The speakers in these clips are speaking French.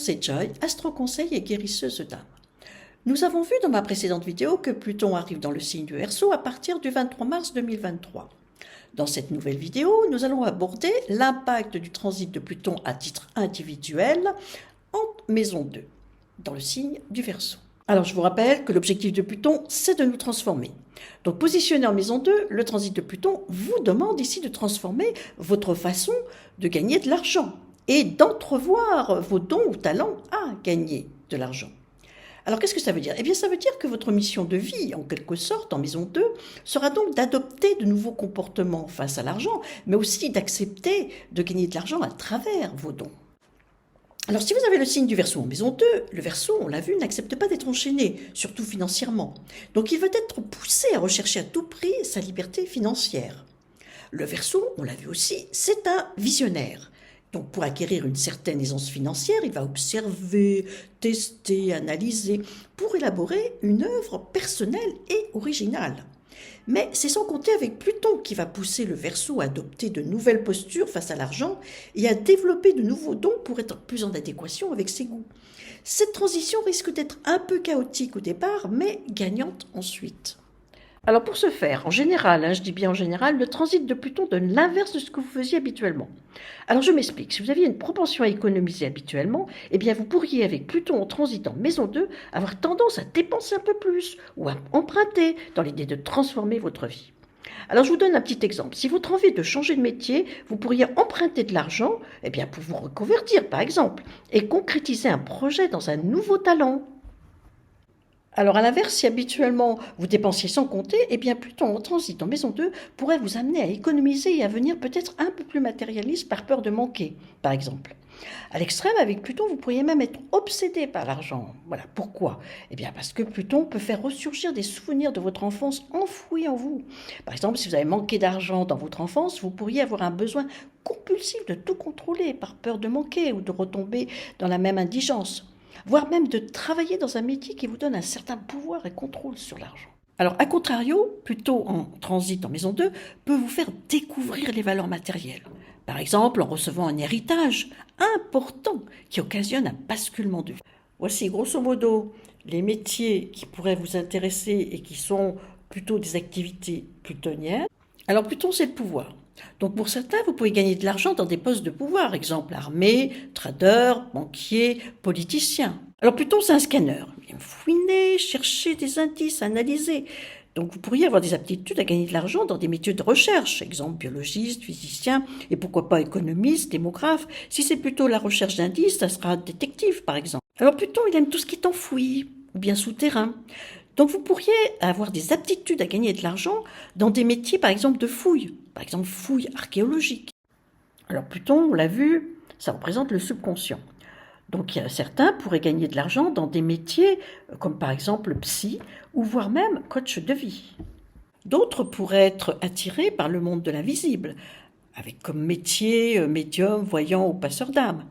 c'est Joy, astro-conseil et guérisseuse d'âme. Nous avons vu dans ma précédente vidéo que Pluton arrive dans le signe du Verseau à partir du 23 mars 2023. Dans cette nouvelle vidéo, nous allons aborder l'impact du transit de Pluton à titre individuel en maison 2, dans le signe du Verseau. Alors je vous rappelle que l'objectif de Pluton, c'est de nous transformer. Donc positionné en maison 2, le transit de Pluton vous demande ici de transformer votre façon de gagner de l'argent et d'entrevoir vos dons ou talents à gagner de l'argent. Alors qu'est-ce que ça veut dire? Eh bien ça veut dire que votre mission de vie, en quelque sorte, en maison 2, sera donc d'adopter de nouveaux comportements face à l'argent, mais aussi d'accepter de gagner de l'argent à travers vos dons. Alors si vous avez le signe du Verseau en maison 2, le Verseau, on l'a vu, n'accepte pas d'être enchaîné, surtout financièrement. Donc il veut être poussé à rechercher à tout prix sa liberté financière. Le Verseau, on l'a vu aussi, c'est un visionnaire. Donc pour acquérir une certaine aisance financière, il va observer, tester, analyser, pour élaborer une œuvre personnelle et originale. Mais c'est sans compter avec Pluton qui va pousser le Verseau à adopter de nouvelles postures face à l'argent et à développer de nouveaux dons pour être plus en adéquation avec ses goûts. Cette transition risque d'être un peu chaotique au départ, mais gagnante ensuite. Alors pour ce faire, en général, je dis bien en général, le transit de Pluton donne l'inverse de ce que vous faisiez habituellement. Alors je m'explique, si vous aviez une propension à économiser habituellement, eh bien vous pourriez avec Pluton en transit en maison 2 avoir tendance à dépenser un peu plus ou à emprunter dans l'idée de transformer votre vie. Alors je vous donne un petit exemple. Si votre envie est de changer de métier, vous pourriez emprunter de l'argent pour vous reconvertir par exemple et concrétiser un projet dans un nouveau talent. Alors à l'inverse, si habituellement vous dépensiez sans compter, eh bien Pluton en transit en maison 2 pourrait vous amener à économiser et à devenir peut-être un peu plus matérialiste par peur de manquer, par exemple. À l'extrême, avec Pluton, vous pourriez même être obsédé par l'argent. Voilà, pourquoi? Eh bien parce que Pluton peut faire ressurgir des souvenirs de votre enfance enfouis en vous. Par exemple, si vous avez manqué d'argent dans votre enfance, vous pourriez avoir un besoin compulsif de tout contrôler par peur de manquer ou de retomber dans la même indigence, voire même de travailler dans un métier qui vous donne un certain pouvoir et contrôle sur l'argent. Alors, à contrario, Pluton en transit en maison 2 peut vous faire découvrir les valeurs matérielles. Par exemple, en recevant un héritage important qui occasionne un basculement de vie. Voici grosso modo les métiers qui pourraient vous intéresser et qui sont plutôt des activités plutoniennes. Alors, Pluton, c'est le pouvoir. Donc pour certains, vous pouvez gagner de l'argent dans des postes de pouvoir, exemple armée, trader, banquier, politicien. Alors Pluton, c'est un scanner. Il vient fouiner, chercher des indices, analyser. Donc vous pourriez avoir des aptitudes à gagner de l'argent dans des métiers de recherche, exemple biologiste, physicien, et pourquoi pas économiste, démographe. Si c'est plutôt la recherche d'indices, ça sera détective par exemple. Alors Pluton, il aime tout ce qui est enfoui, ou bien souterrain. Donc vous pourriez avoir des aptitudes à gagner de l'argent dans des métiers par exemple de fouilles, par exemple fouilles archéologiques. Alors Pluton, on l'a vu, ça représente le subconscient. Donc certains pourraient gagner de l'argent dans des métiers comme par exemple psy ou voire même coach de vie. D'autres pourraient être attirés par le monde de l'invisible, avec comme métier médium, voyant ou passeur d'âme.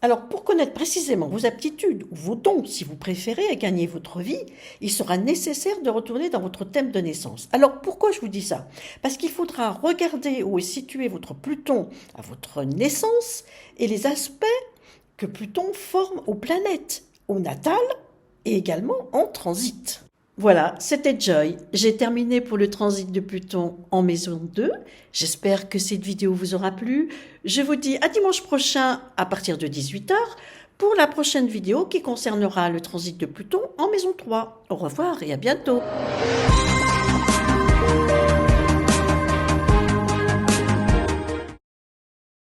Alors, pour connaître précisément vos aptitudes ou vos dons, si vous préférez, à gagner votre vie, il sera nécessaire de retourner dans votre thème de naissance. Alors, pourquoi je vous dis ça? Parce qu'il faudra regarder où est situé votre Pluton à votre naissance et les aspects que Pluton forme aux planètes, au natal et également en transit. Voilà, c'était Joy. J'ai terminé pour le transit de Pluton en maison 2. J'espère que cette vidéo vous aura plu. Je vous dis à dimanche prochain à partir de 18h pour la prochaine vidéo qui concernera le transit de Pluton en maison 3. Au revoir et à bientôt.